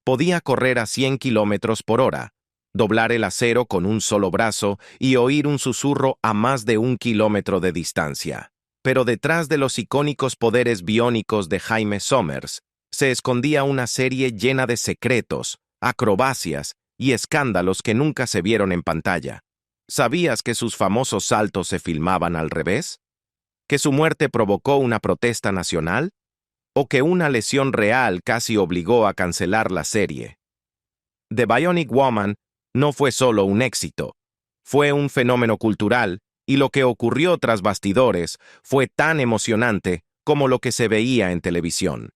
Podía correr a 100 kilómetros por hora, doblar el acero con un solo brazo y oír un susurro a más de 1 kilómetro de distancia. Pero detrás de los icónicos poderes biónicos de Jaime Sommers se escondía una serie llena de secretos, acrobacias y escándalos que nunca se vieron en pantalla. ¿Sabías que sus famosos saltos se filmaban al revés? ¿Que su muerte provocó una protesta nacional? ¿O que una lesión real casi obligó a cancelar la serie? The Bionic Woman no fue solo un éxito, fue un fenómeno cultural, y lo que ocurrió tras bastidores fue tan emocionante como lo que se veía en televisión.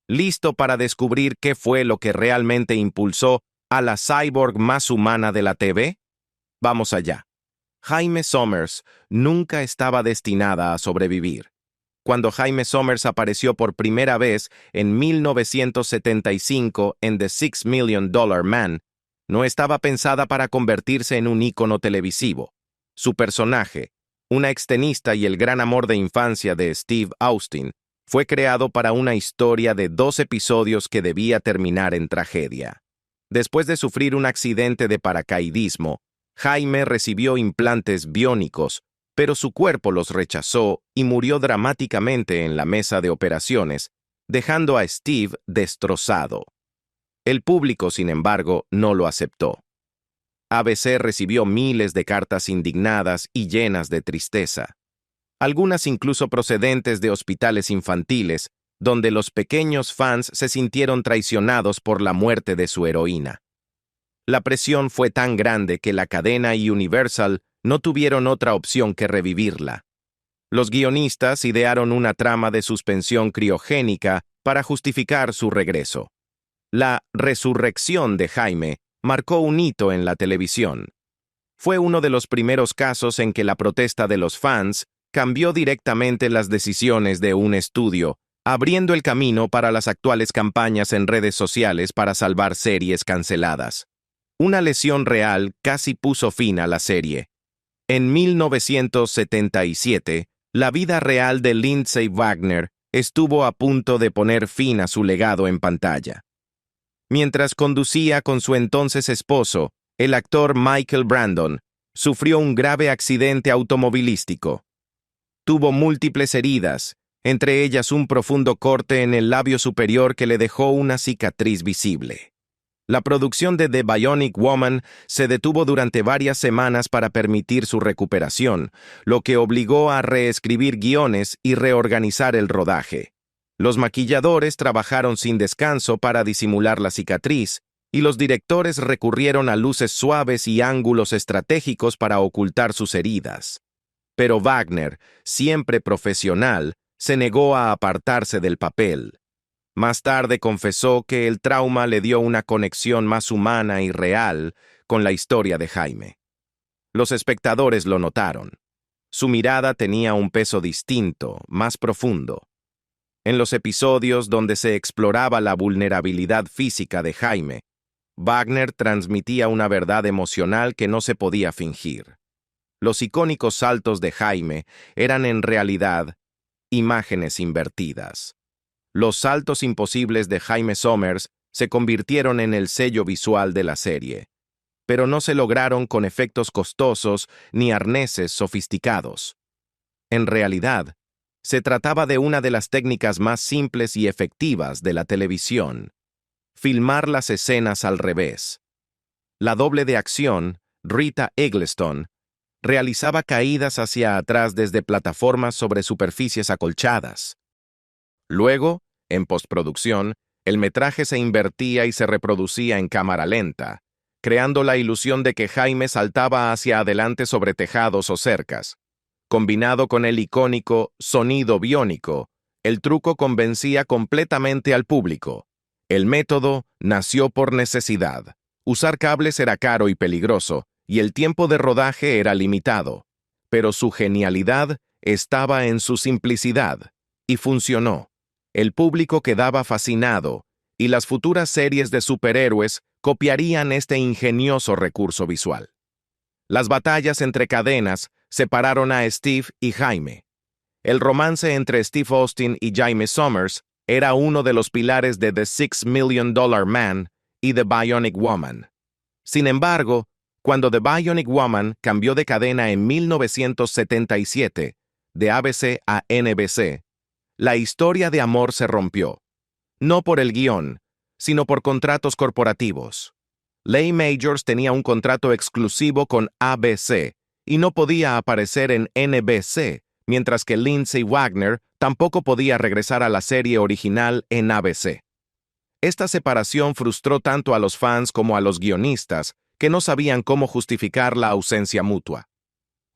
¿Listo para descubrir qué fue lo que realmente impulsó a la cyborg más humana de la TV? Vamos allá. Jaime Sommers nunca estaba destinada a sobrevivir. Cuando Jaime Sommers apareció por primera vez en 1975 en The $6 Million Man, no estaba pensada para convertirse en un ícono televisivo. Su personaje, una extenista y el gran amor de infancia de Steve Austin, fue creado para una historia de 2 episodios que debía terminar en tragedia. Después de sufrir un accidente de paracaidismo, Jaime recibió implantes biónicos, pero su cuerpo los rechazó y murió dramáticamente en la mesa de operaciones, dejando a Steve destrozado. El público, sin embargo, no lo aceptó. ABC recibió miles de cartas indignadas y llenas de tristeza, algunas incluso procedentes de hospitales infantiles, donde los pequeños fans se sintieron traicionados por la muerte de su heroína. La presión fue tan grande que la cadena y Universal no tuvieron otra opción que revivirla. Los guionistas idearon una trama de suspensión criogénica para justificar su regreso. La resurrección de Jaime marcó un hito en la televisión. Fue uno de los primeros casos en que la protesta de los fans cambió directamente las decisiones de un estudio, abriendo el camino para las actuales campañas en redes sociales para salvar series canceladas. Una lesión real casi puso fin a la serie. En 1977, la vida real de Lindsay Wagner estuvo a punto de poner fin a su legado en pantalla. Mientras conducía con su entonces esposo, el actor Michael Brandon sufrió un grave accidente automovilístico. Tuvo múltiples heridas, entre ellas un profundo corte en el labio superior que le dejó una cicatriz visible. La producción de The Bionic Woman se detuvo durante varias semanas para permitir su recuperación, lo que obligó a reescribir guiones y reorganizar el rodaje. Los maquilladores trabajaron sin descanso para disimular la cicatriz, y los directores recurrieron a luces suaves y ángulos estratégicos para ocultar sus heridas. Pero Wagner, siempre profesional, se negó a apartarse del papel. Más tarde confesó que el trauma le dio una conexión más humana y real con la historia de Jaime. Los espectadores lo notaron. Su mirada tenía un peso distinto, más profundo. En los episodios donde se exploraba la vulnerabilidad física de Jaime, Wagner transmitía una verdad emocional que no se podía fingir. Los icónicos saltos de Jaime eran en realidad imágenes invertidas. Los saltos imposibles de Jaime Sommers se convirtieron en el sello visual de la serie, pero no se lograron con efectos costosos ni arneses sofisticados. En realidad, se trataba de una de las técnicas más simples y efectivas de la televisión: filmar las escenas al revés. La doble de acción, Rita Eggleston, realizaba caídas hacia atrás desde plataformas sobre superficies acolchadas. Luego, en postproducción, el metraje se invertía y se reproducía en cámara lenta, creando la ilusión de que Jaime saltaba hacia adelante sobre tejados o cercas. Combinado con el icónico sonido biónico, el truco convencía completamente al público. El método nació por necesidad. Usar cables era caro y peligroso, y el tiempo de rodaje era limitado. Pero su genialidad estaba en su simplicidad, y funcionó. El público quedaba fascinado, y las futuras series de superhéroes copiarían este ingenioso recurso visual. Las batallas entre cadenas separaron a Steve y Jaime. El romance entre Steve Austin y Jaime Sommers era uno de los pilares de The $6 Million Man y The Bionic Woman. Sin embargo, cuando The Bionic Woman cambió de cadena en 1977, de ABC a NBC, la historia de amor se rompió. No por el guión, sino por contratos corporativos. Leigh Majors tenía un contrato exclusivo con ABC y no podía aparecer en NBC, mientras que Lindsay Wagner tampoco podía regresar a la serie original en ABC. Esta separación frustró tanto a los fans como a los guionistas, que no sabían cómo justificar la ausencia mutua.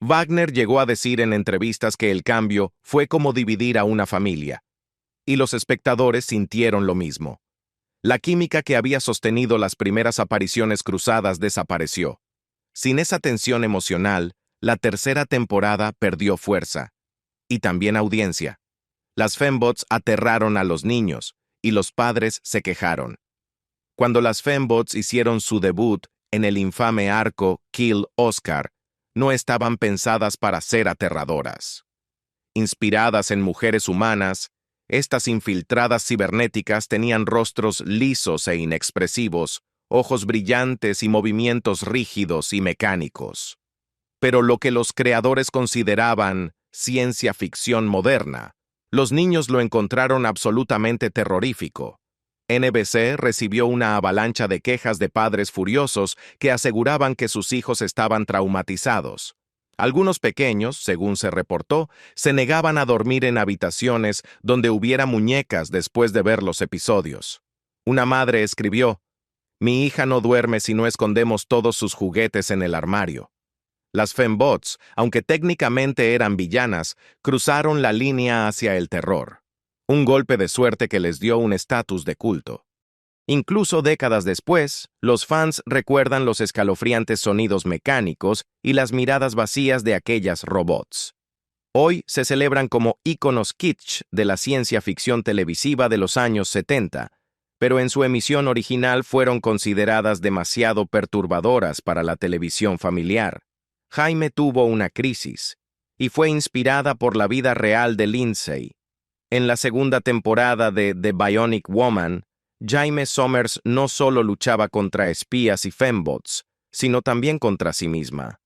Wagner llegó a decir en entrevistas que el cambio fue como dividir a una familia, y los espectadores sintieron lo mismo. La química que había sostenido las primeras apariciones cruzadas desapareció. Sin esa tensión emocional, la tercera temporada perdió fuerza, y también audiencia. Las fembots aterraron a los niños, y los padres se quejaron. Cuando las fembots hicieron su debut en el infame arco Kill Oscar, no estaban pensadas para ser aterradoras. Inspiradas en mujeres humanas, estas infiltradas cibernéticas tenían rostros lisos e inexpresivos, ojos brillantes y movimientos rígidos y mecánicos. Pero lo que los creadores consideraban ciencia ficción moderna, los niños lo encontraron absolutamente terrorífico. NBC recibió una avalancha de quejas de padres furiosos que aseguraban que sus hijos estaban traumatizados. Algunos pequeños, según se reportó, se negaban a dormir en habitaciones donde hubiera muñecas después de ver los episodios. Una madre escribió: "Mi hija no duerme si no escondemos todos sus juguetes en el armario". Las fembots, aunque técnicamente eran villanas, cruzaron la línea hacia el terror. Un golpe de suerte que les dio un estatus de culto. Incluso décadas después, los fans recuerdan los escalofriantes sonidos mecánicos y las miradas vacías de aquellas robots. Hoy se celebran como íconos kitsch de la ciencia ficción televisiva de los años 70, pero en su emisión original fueron consideradas demasiado perturbadoras para la televisión familiar. Jaime tuvo una crisis, y fue inspirada por la vida real de Lindsay. En la segunda temporada de The Bionic Woman, Jaime Sommers no solo luchaba contra espías y fembots, sino también contra sí misma.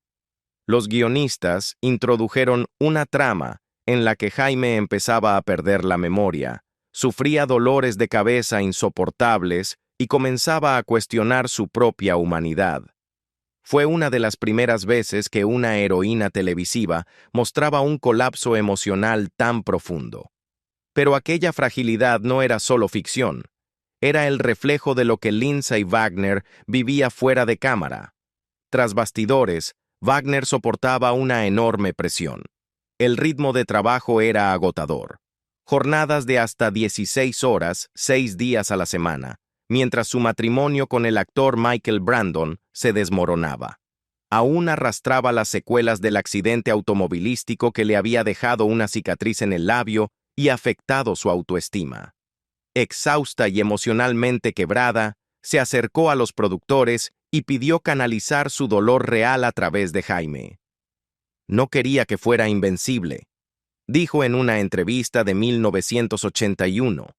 Los guionistas introdujeron una trama en la que Jaime empezaba a perder la memoria, sufría dolores de cabeza insoportables y comenzaba a cuestionar su propia humanidad. Fue una de las primeras veces que una heroína televisiva mostraba un colapso emocional tan profundo. Pero aquella fragilidad no era solo ficción. Era el reflejo de lo que Lindsay Wagner vivía fuera de cámara. Tras bastidores, Wagner soportaba una enorme presión. El ritmo de trabajo era agotador. Jornadas de hasta 16 horas, 6 días a la semana, mientras su matrimonio con el actor Michael Brandon se desmoronaba. Aún arrastraba las secuelas del accidente automovilístico que le había dejado una cicatriz en el labio y afectado su autoestima. Exhausta y emocionalmente quebrada, se acercó a los productores y pidió canalizar su dolor real a través de Jaime. No quería que fuera invencible, dijo en una entrevista de 1981.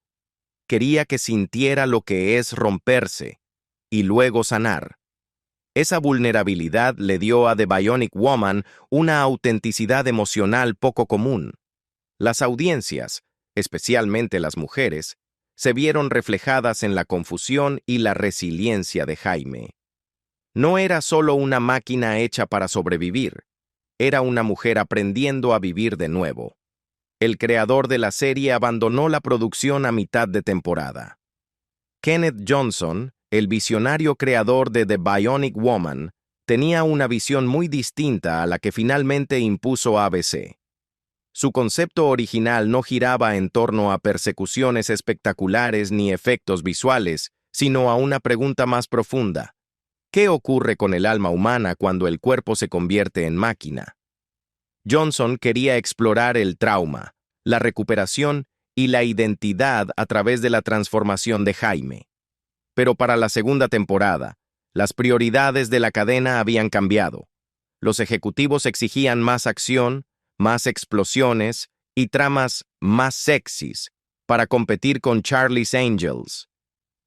Quería que sintiera lo que es romperse y luego sanar. Esa vulnerabilidad le dio a The Bionic Woman una autenticidad emocional poco común. Las audiencias, especialmente las mujeres, se vieron reflejadas en la confusión y la resiliencia de Jaime. No era solo una máquina hecha para sobrevivir, era una mujer aprendiendo a vivir de nuevo. El creador de la serie abandonó la producción a mitad de temporada. Kenneth Johnson, el visionario creador de The Bionic Woman, tenía una visión muy distinta a la que finalmente impuso ABC. Su concepto original no giraba en torno a persecuciones espectaculares ni efectos visuales, sino a una pregunta más profunda. ¿Qué ocurre con el alma humana cuando el cuerpo se convierte en máquina? Johnson quería explorar el trauma, la recuperación y la identidad a través de la transformación de Jaime. Pero para la segunda temporada, las prioridades de la cadena habían cambiado. Los ejecutivos exigían más acción, más explosiones y tramas más sexys para competir con Charlie's Angels.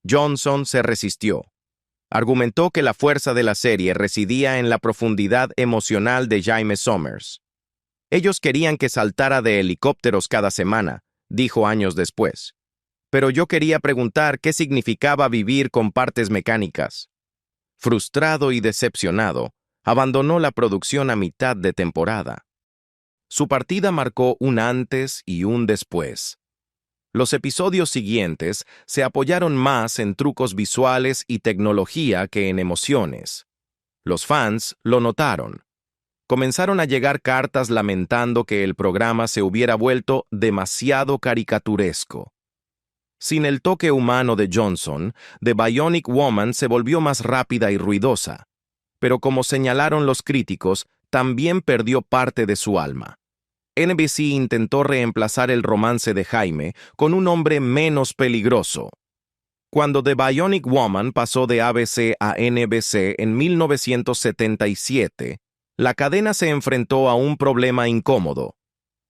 Johnson se resistió. Argumentó que la fuerza de la serie residía en la profundidad emocional de Jaime Sommers. Ellos querían que saltara de helicópteros cada semana, dijo años después. Pero yo quería preguntar qué significaba vivir con partes mecánicas. Frustrado y decepcionado, abandonó la producción a mitad de temporada. Su partida marcó un antes y un después. Los episodios siguientes se apoyaron más en trucos visuales y tecnología que en emociones. Los fans lo notaron. Comenzaron a llegar cartas lamentando que el programa se hubiera vuelto demasiado caricaturesco. Sin el toque humano de Johnson, The Bionic Woman se volvió más rápida y ruidosa. Pero como señalaron los críticos, también perdió parte de su alma. NBC intentó reemplazar el romance de Jaime con un hombre menos peligroso. Cuando The Bionic Woman pasó de ABC a NBC en 1977, la cadena se enfrentó a un problema incómodo.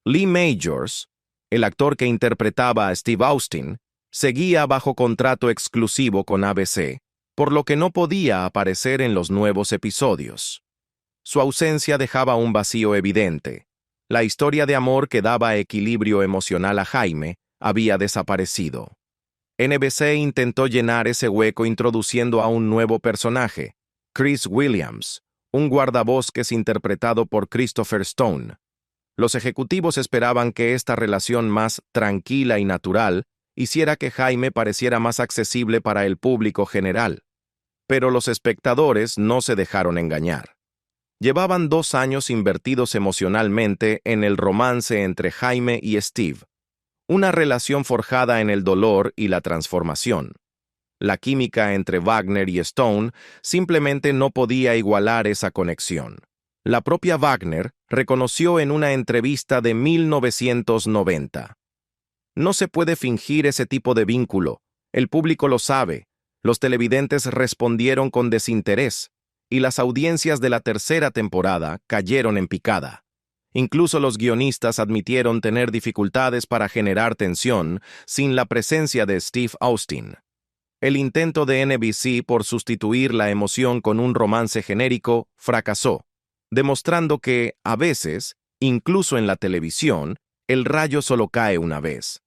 Lee Majors, el actor que interpretaba a Steve Austin, seguía bajo contrato exclusivo con ABC, por lo que no podía aparecer en los nuevos episodios. Su ausencia dejaba un vacío evidente. La historia de amor que daba equilibrio emocional a Jaime había desaparecido. NBC intentó llenar ese hueco introduciendo a un nuevo personaje, Chris Williams, un guardabosques interpretado por Christopher Stone. Los ejecutivos esperaban que esta relación más tranquila y natural hiciera que Jaime pareciera más accesible para el público general. Pero los espectadores no se dejaron engañar. Llevaban 2 años invertidos emocionalmente en el romance entre Jaime y Steve, una relación forjada en el dolor y la transformación. La química entre Wagner y Stone simplemente no podía igualar esa conexión. La propia Wagner reconoció en una entrevista de 1990. No se puede fingir ese tipo de vínculo. El público lo sabe. Los televidentes respondieron con desinterés, y las audiencias de la tercera temporada cayeron en picada. Incluso los guionistas admitieron tener dificultades para generar tensión sin la presencia de Steve Austin. El intento de NBC por sustituir la emoción con un romance genérico fracasó, demostrando que, a veces, incluso en la televisión, el rayo solo cae una vez.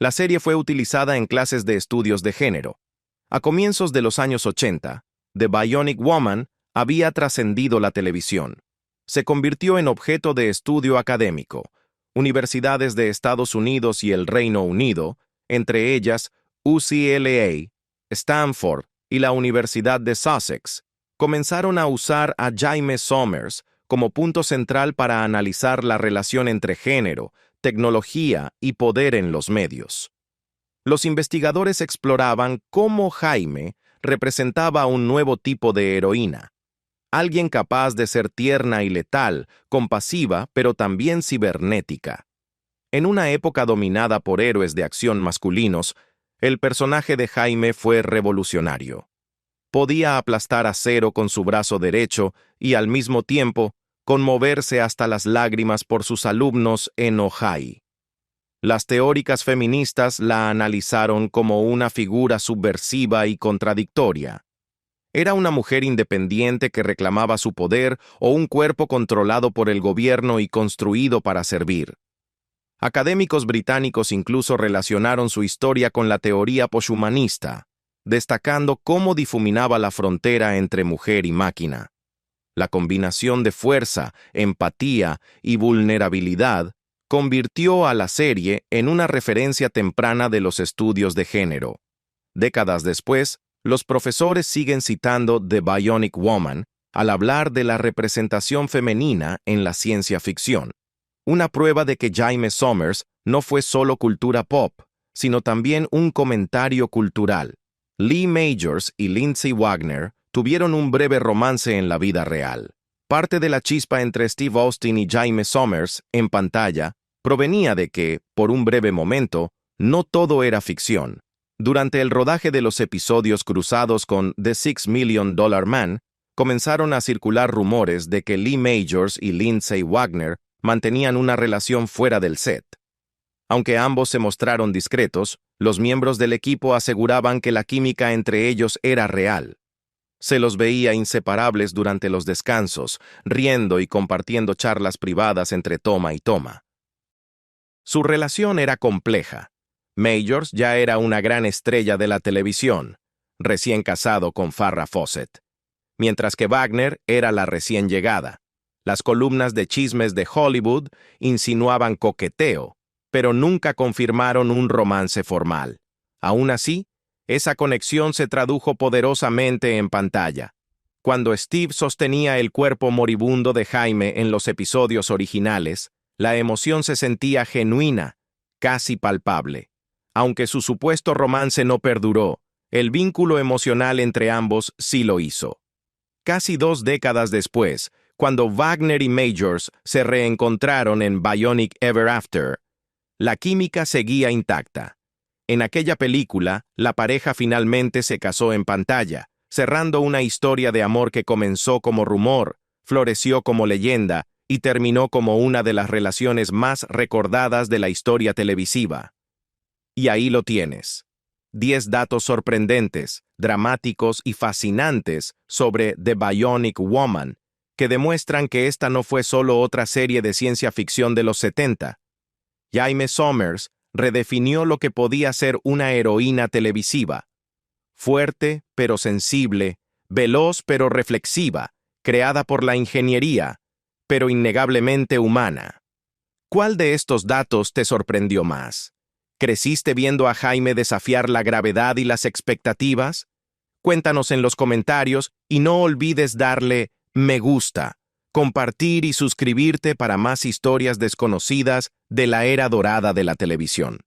La serie fue utilizada en clases de estudios de género. A comienzos de los años 80, The Bionic Woman había trascendido la televisión. Se convirtió en objeto de estudio académico. Universidades de Estados Unidos y el Reino Unido, entre ellas UCLA, Stanford y la Universidad de Sussex, comenzaron a usar a Jaime Sommers como punto central para analizar la relación entre género, tecnología y poder en los medios. Los investigadores exploraban cómo Jaime representaba un nuevo tipo de heroína, alguien capaz de ser tierna y letal, compasiva, pero también cibernética. En una época dominada por héroes de acción masculinos, el personaje de Jaime fue revolucionario. Podía aplastar acero con su brazo derecho y, al mismo tiempo, conmoverse hasta las lágrimas por sus alumnos en Ojai. Las teóricas feministas la analizaron como una figura subversiva y contradictoria. ¿Era una mujer independiente que reclamaba su poder o un cuerpo controlado por el gobierno y construido para servir? Académicos británicos incluso relacionaron su historia con la teoría poshumanista, destacando cómo difuminaba la frontera entre mujer y máquina. La combinación de fuerza, empatía y vulnerabilidad convirtió a la serie en una referencia temprana de los estudios de género. Décadas después, los profesores siguen citando The Bionic Woman al hablar de la representación femenina en la ciencia ficción, una prueba de que Jaime Sommers no fue solo cultura pop, sino también un comentario cultural. Lee Majors y Lindsay Wagner tuvieron un breve romance en la vida real. Parte de la chispa entre Steve Austin y Jaime Sommers en pantalla provenía de que, por un breve momento, no todo era ficción. Durante el rodaje de los episodios cruzados con The $6 Million Man, comenzaron a circular rumores de que Lee Majors y Lindsay Wagner mantenían una relación fuera del set. Aunque ambos se mostraron discretos, los miembros del equipo aseguraban que la química entre ellos era real. Se los veía inseparables durante los descansos, riendo y compartiendo charlas privadas entre toma y toma. Su relación era compleja. Majors ya era una gran estrella de la televisión, recién casado con Farrah Fawcett, mientras que Wagner era la recién llegada. Las columnas de chismes de Hollywood insinuaban coqueteo, pero nunca confirmaron un romance formal. Aún así, esa conexión se tradujo poderosamente en pantalla. Cuando Steve sostenía el cuerpo moribundo de Jaime en los episodios originales, la emoción se sentía genuina, casi palpable. Aunque su supuesto romance no perduró, el vínculo emocional entre ambos sí lo hizo. Casi 2 décadas después, cuando Wagner y Majors se reencontraron en Bionic Ever After, la química seguía intacta. En aquella película, la pareja finalmente se casó en pantalla, cerrando una historia de amor que comenzó como rumor, floreció como leyenda y terminó como una de las relaciones más recordadas de la historia televisiva. Y ahí lo tienes. 10 datos sorprendentes, dramáticos y fascinantes sobre The Bionic Woman, que demuestran que esta no fue solo otra serie de ciencia ficción de los 70. Jaime Sommers redefinió lo que podía ser una heroína televisiva. Fuerte, pero sensible, veloz, pero reflexiva, creada por la ingeniería, pero innegablemente humana. ¿Cuál de estos datos te sorprendió más? ¿Creciste viendo a Jaime desafiar la gravedad y las expectativas? Cuéntanos en los comentarios y no olvides darle me gusta, compartir y suscribirte para más historias desconocidas de la era dorada de la televisión.